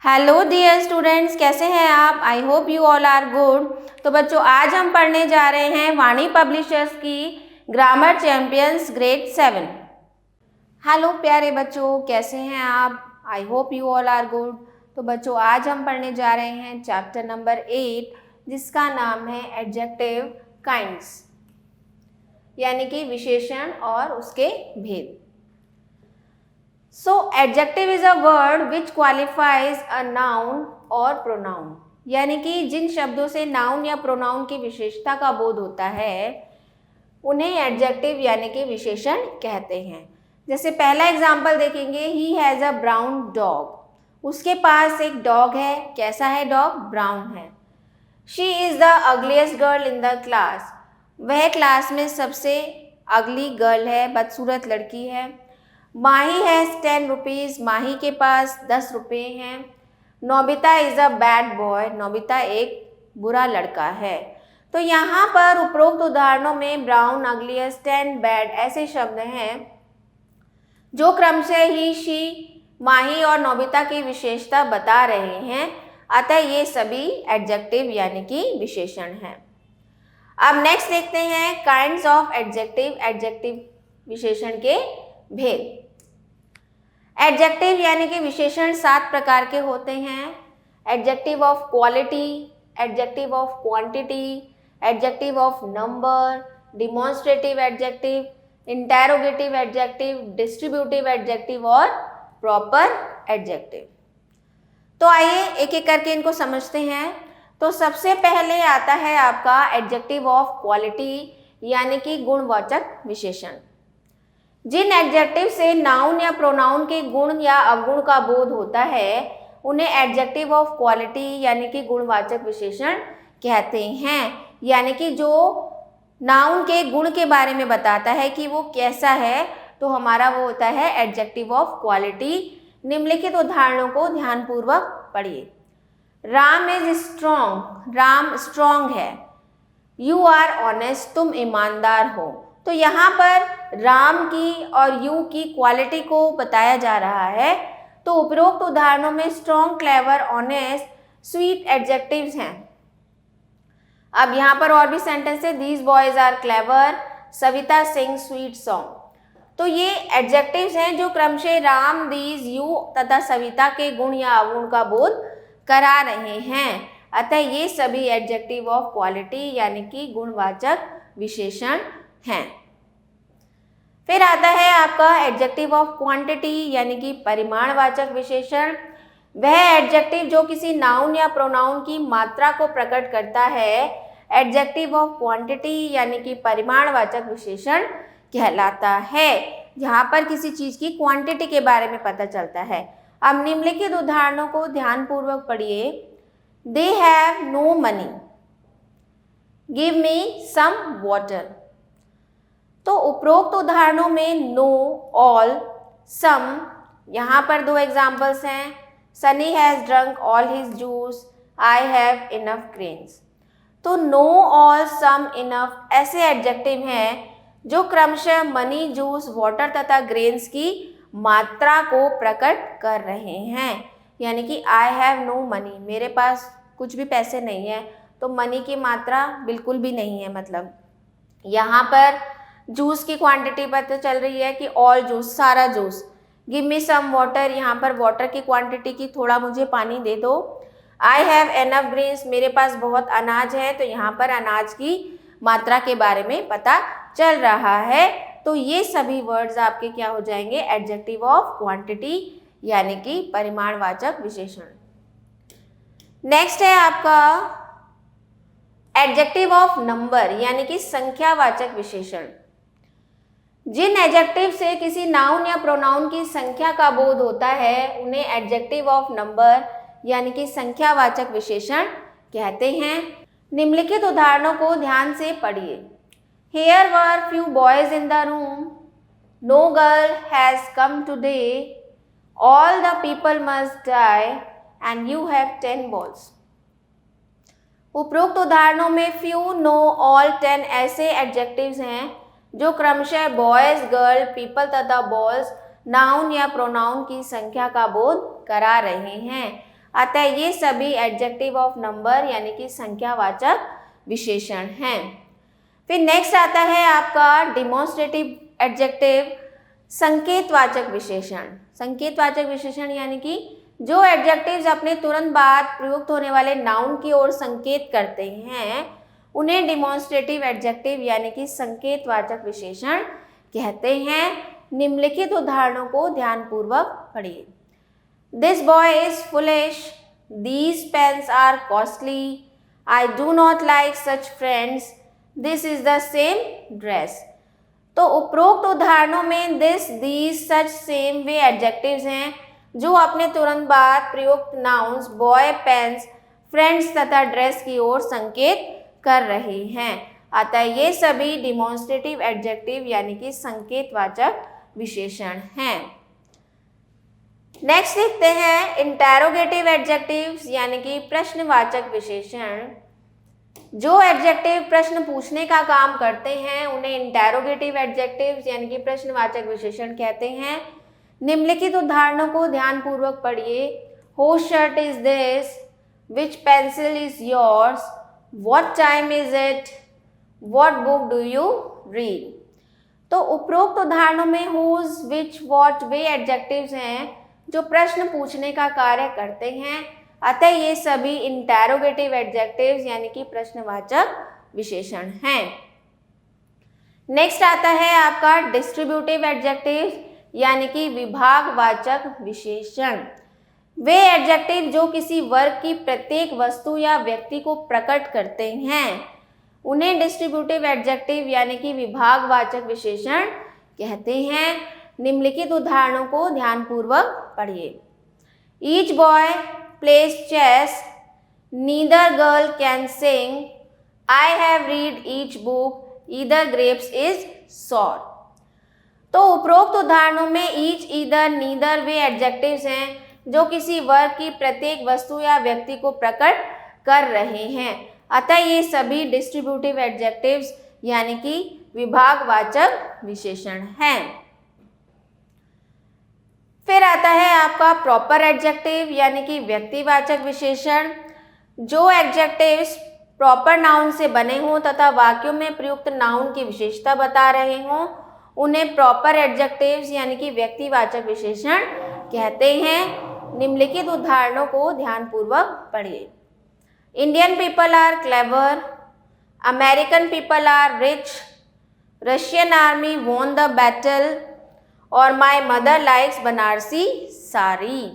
Hello dear students, कैसे हैं आप? I hope you all are good. तो बच्चों, आज हम पढ़ने जा रहे हैं वाणी पब्लिशर्स की ग्रामर चैंपियंस ग्रेड 7। हेलो प्यारे बच्चों, कैसे हैं आप? I hope you all are good. तो बच्चों, आज हम पढ़ने जा रहे हैं चैप्टर नंबर 8, जिसका नाम है एडजेक्टिव काइंड्स, यानी कि विशेषण और उसके भेद। So adjective is a word which qualifies a noun or pronoun, यानी कि जिन शब्दों से नाउन या प्रोनाउन की विशेषता का बोध होता है उन्हें एडजेक्टिव यानी कि विशेषण कहते हैं। जैसे पहला एग्जाम्पल देखेंगे, he has a brown dog. उसके पास एक डॉग है। कैसा है डॉग? ब्राउन है। She is the ugliest girl in the class. वह क्लास में सबसे अगली गर्ल है, बदसूरत लड़की है। माही हैज़ 10 रुपीज़। माही के पास 10 रुपये हैं। Nobita is a bad boy. Nobita एक बुरा लड़का है। तो यहाँ पर उपरोक्त उदाहरणों में ब्राउन, अगलीस्ट, 10, बैड ऐसे शब्द हैं जो क्रमशः ही, शी, माही और नोबिता की विशेषता बता रहे हैं। अतः ये सभी एडजेक्टिव यानी कि विशेषण हैं। अब नेक्स्ट देखते हैं काइंड्स ऑफ एडजेक्टिव, एडजेक्टिव विशेषण के भेद। एडजेक्टिव यानी कि विशेषण 7 प्रकार के होते हैं। Adjective of quality, adjective of quantity, adjective of number, demonstrative adjective, interrogative adjective, distributive adjective और प्रॉपर एडजेक्टिव। तो आइए एक एक करके इनको समझते हैं। तो सबसे पहले आता है आपका एडजेक्टिव ऑफ क्वालिटी, यानी कि गुणवाचक विशेषण। जिन एडजेक्टिव से नाउन या प्रोनाउन के गुण या अवगुण का बोध होता है उन्हें एडजेक्टिव ऑफ क्वालिटी यानी कि गुणवाचक विशेषण कहते हैं। यानी कि जो नाउन के गुण के बारे में बताता है कि वो कैसा है, तो हमारा वो होता है एडजेक्टिव ऑफ क्वालिटी। निम्नलिखित उदाहरणों को ध्यानपूर्वक पढ़िए। Ram is strong. Ram strong है। You are honest. तुम ईमानदार हो। तो यहाँ पर राम की और यू की क्वालिटी को बताया जा रहा है। तो उपरोक्त उदाहरणों में strong, clever, honest, sweet adjectives हैं। अब यहाँ पर और भी सेंटेंस है, these boys are clever, Savita sing sweet song. तो ये एडजेक्टिव्स हैं जो क्रमशः राम, दीज, यू तथा सविता के गुण या अवगुण का बोध करा रहे हैं। अतः ये सभी एडजेक्टिव ऑफ क्वालिटी यानी कि गुणवाचक विशेषण हैं। फिर आता है आपका एडजेक्टिव ऑफ क्वांटिटी यानी कि परिमाणवाचक विशेषण। वह एडजेक्टिव जो किसी नाउन या प्रोनाउन की मात्रा को प्रकट करता है एडजेक्टिव ऑफ क्वांटिटी यानी कि परिमाणवाचक विशेषण कहलाता है। यहाँ पर किसी चीज की क्वांटिटी के बारे में पता चलता है। अब निम्नलिखित उदाहरणों को ध्यानपूर्वक पढ़िए। They have no money. Give me some water. तो उपरोक्त उदाहरणों में नो, ऑल, सम, यहाँ पर 2 एग्जाम्पल्स हैं। Sunny has drunk all his juice. I have enough grains. तो नो, ऑल, सम, इनफ ऐसे एडजेक्टिव हैं जो क्रमशः मनी, जूस, वाटर तथा ग्रेन्स की मात्रा को प्रकट कर रहे हैं। यानी कि आई हैव नो मनी, मेरे पास कुछ भी पैसे नहीं है, तो मनी की मात्रा बिल्कुल भी नहीं है। मतलब यहाँ पर जूस की क्वांटिटी पता चल रही है कि ऑल जूस, सारा juice. Give me some water, यहाँ पर वाटर की क्वांटिटी की थोड़ा मुझे पानी दे दो। आई हैव एनफ ग्रेन्स, मेरे पास बहुत अनाज है, तो यहाँ पर अनाज की मात्रा के बारे में पता चल रहा है। तो ये सभी वर्ड्स आपके क्या हो जाएंगे? एडजेक्टिव ऑफ क्वांटिटी यानी कि परिमाणवाचक विशेषण। नेक्स्ट है आपका एडजेक्टिव ऑफ नंबर यानी कि संख्यावाचक विशेषण। जिन एडजेक्टिव से किसी नाउन या प्रोनाउन की संख्या का बोध होता है उन्हें एडजेक्टिव ऑफ नंबर यानी कि संख्यावाचक विशेषण कहते हैं। निम्नलिखित उदाहरणों को ध्यान से पढ़िए। Here were few boys in the room. No girl has come today. All the people must die and you have 10 balls. उपरोक्त उदाहरणों में few, no, all, 10 ऐसे एडजेक्टिव्स हैं जो क्रमशः बॉयज, गर्ल, पीपल तथा बॉल्स नाउन या प्रोनाउन की संख्या का बोध करा रहे हैं। अतः ये सभी एडजेक्टिव ऑफ नंबर यानी कि संख्यावाचक विशेषण हैं। फिर नेक्स्ट आता है आपका डिमॉन्स्ट्रेटिव एडजेक्टिव, संकेतवाचक विशेषण। संकेतवाचक विशेषण यानी कि जो एडजेक्टिव्स अपने तुरंत बाद प्रयुक्त होने वाले नाउन की ओर संकेत करते हैं उन्हें डिमॉन्स्ट्रेटिव एडजेक्टिव यानी कि संकेतवाचक विशेषण कहते हैं। निम्नलिखित उदाहरणों को ध्यानपूर्वक पढ़िए। This boy is foolish, these pens are costly, I do not like such friends, this is the same dress. तो उपरोक्त उदाहरणों में दिस, दीज, सच, सेम वे एडजेक्टिव्स हैं जो अपने तुरंत बाद प्रयुक्त नाउन्स बॉय, पेन्स, फ्रेंड्स तथा ड्रेस की ओर संकेत कर रहे हैं। अतः ये सभी डिमॉन्स्ट्रेटिव एडजेक्टिव यानी कि संकेतवाचक विशेषण हैं। नेक्स्ट देखते हैं इंटेरोगेटिव एडजेक्टिव्स यानी कि प्रश्नवाचक विशेषण। जो एडजेक्टिव प्रश्न पूछने का काम करते हैं उन्हें इंटेरोगेटिव एडजेक्टिव्स यानी कि प्रश्नवाचक विशेषण कहते हैं। निम्नलिखित उदाहरणों को ध्यानपूर्वक पढ़िए। Whose shirt is this? Which pencil is yours? What time is it? What book do you read? तो उपरोक्त उदाहरणों में whose, which, what way adjectives हैं जो प्रश्न पूछने का कार्य करते हैं। अतः ये सभी इंटेरोगेटिव एडजेक्टिव्स यानी कि प्रश्नवाचक विशेषण हैं। नेक्स्ट आता है आपका डिस्ट्रीब्यूटिव एडजेक्टिव्स यानी कि विभागवाचक विशेषण। वे एडजेक्टिव जो किसी वर्ग की प्रत्येक वस्तु या व्यक्ति को प्रकट करते हैं उन्हें डिस्ट्रीब्यूटिव एडजेक्टिव यानी कि विभागवाचक विशेषण कहते हैं। निम्नलिखित उदाहरणों को ध्यानपूर्वक पढ़िए। Each boy plays chess, neither girl can sing, I have read each book, either grapes is sour। तो उपरोक्त उदाहरणों में each, either, neither वे एडजेक्टिव्स हैं जो किसी वर्ग की प्रत्येक वस्तु या व्यक्ति को प्रकट कर रहे हैं। अतः ये सभी डिस्ट्रीब्यूटिव एडजेक्टिव्स यानी कि विभागवाचक विशेषण हैं। फिर आता है आपका प्रॉपर एडजेक्टिव यानी कि व्यक्तिवाचक विशेषण। जो एडजेक्टिव्स प्रॉपर नाउन से बने हों तथा वाक्यों में प्रयुक्त नाउन की विशेषता बता रहे हों उन्हें प्रॉपर एडजेक्टिव्स यानी कि व्यक्तिवाचक विशेषण कहते हैं। निम्नलिखित उदाहरणों को ध्यानपूर्वक पढ़िए। Indian people are clever, American people are rich, Russian army won the battle और my mother likes Banarasi sari.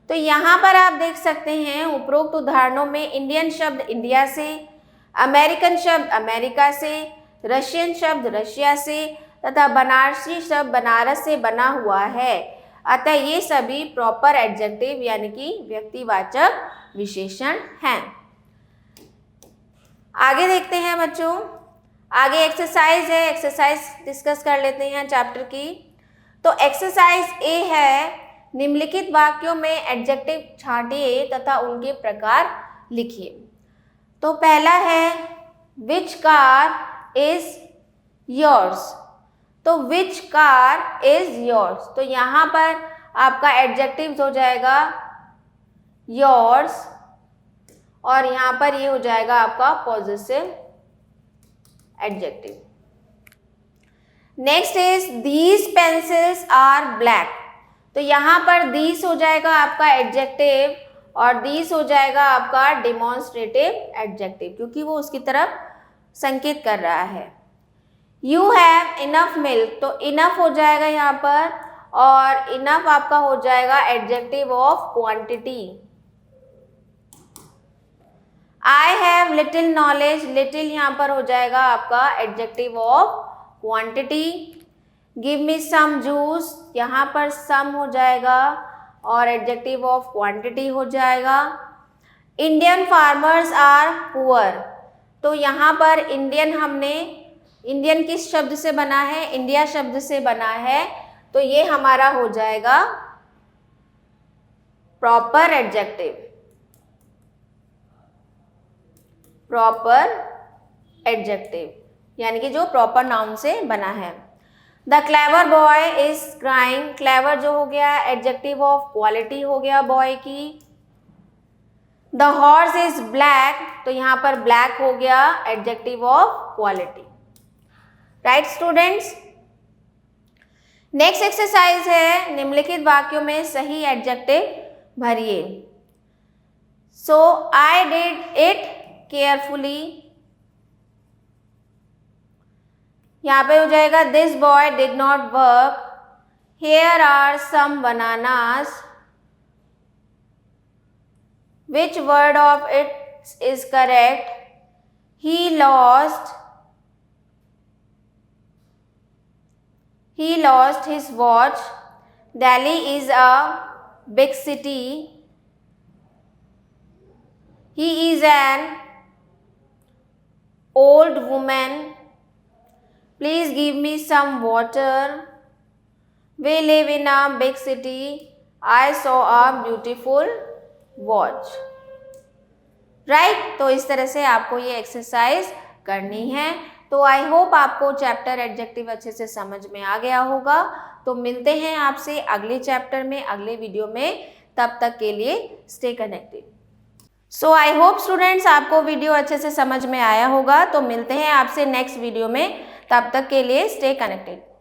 तो यहाँ पर आप देख सकते हैं उपरोक्त उदाहरणों में इंडियन शब्द इंडिया से, अमेरिकन शब्द अमेरिका से, रशियन शब्द रशिया से तथा बनारसी शब्द बनारस से बना हुआ है। अतः ये सभी प्रॉपर एडजेक्टिव यानी कि व्यक्तिवाचक विशेषण हैं। आगे देखते हैं बच्चों, आगे एक्सरसाइज है, एक्सरसाइज डिस्कस कर लेते हैं चैप्टर की। तो एक्सरसाइज ए है, निम्नलिखित वाक्यों में एडजेक्टिव छांटिए तथा उनके प्रकार लिखिए। तो पहला है विच कार इज योर्स। तो विच कार इज योर्स, तो यहाँ पर आपका एडजेक्टिव हो जाएगा योर्स और यहाँ पर ये हो जाएगा आपका positive adjective. Next is these pencils are black. तो यहाँ पर दीज हो जाएगा आपका एडजेक्टिव और दीज हो जाएगा आपका डिमॉन्स्ट्रेटिव एडजेक्टिव क्योंकि वो उसकी तरफ संकेत कर रहा है। यू हैव इनफ मिल्क, तो इनफ हो जाएगा यहाँ पर और इनफ आपका हो जाएगा adjective of quantity. I have little knowledge, little यहाँ पर हो जाएगा आपका adjective of quantity. Give me some juice, यहाँ पर सम हो जाएगा और एडजेक्टिव ऑफ क्वांटिटी हो जाएगा। इंडियन फार्मर्स आर पुअर, तो यहाँ पर इंडियन हमने, इंडियन किस शब्द से बना है, इंडिया शब्द से बना है, तो ये हमारा हो जाएगा प्रॉपर एडजेक्टिव, प्रॉपर एडजेक्टिव यानी कि जो प्रॉपर नाउन से बना है। The clever boy is crying, clever जो हो गया एडजेक्टिव ऑफ क्वालिटी हो गया बॉय की। द हॉर्स इज ब्लैक, तो यहाँ पर ब्लैक हो गया adjective of quality. Right students, next exercise है निम्नलिखित वाक्यों में सही एडजेक्टिव भरिए। So I did it carefully, यहाँ पे हो जाएगा this boy did not work, here are some bananas, which word of it is correct, he lost his watch, Delhi is a big city, he is an old woman, please give me some water, we live in a big city, I saw a beautiful watch. Right, तो इस तरह से आपको ये exercise करनी है। तो I hope आपको चैप्टर एडजेक्टिव अच्छे से समझ में आ गया होगा। तो मिलते हैं आपसे अगले चैप्टर में, अगले वीडियो में। तब तक के लिए stay connected. So I hope students आपको वीडियो अच्छे से समझ में आया होगा। तो मिलते हैं आपसे नेक्स्ट वीडियो में, तब तक के लिए स्टे कनेक्टेड।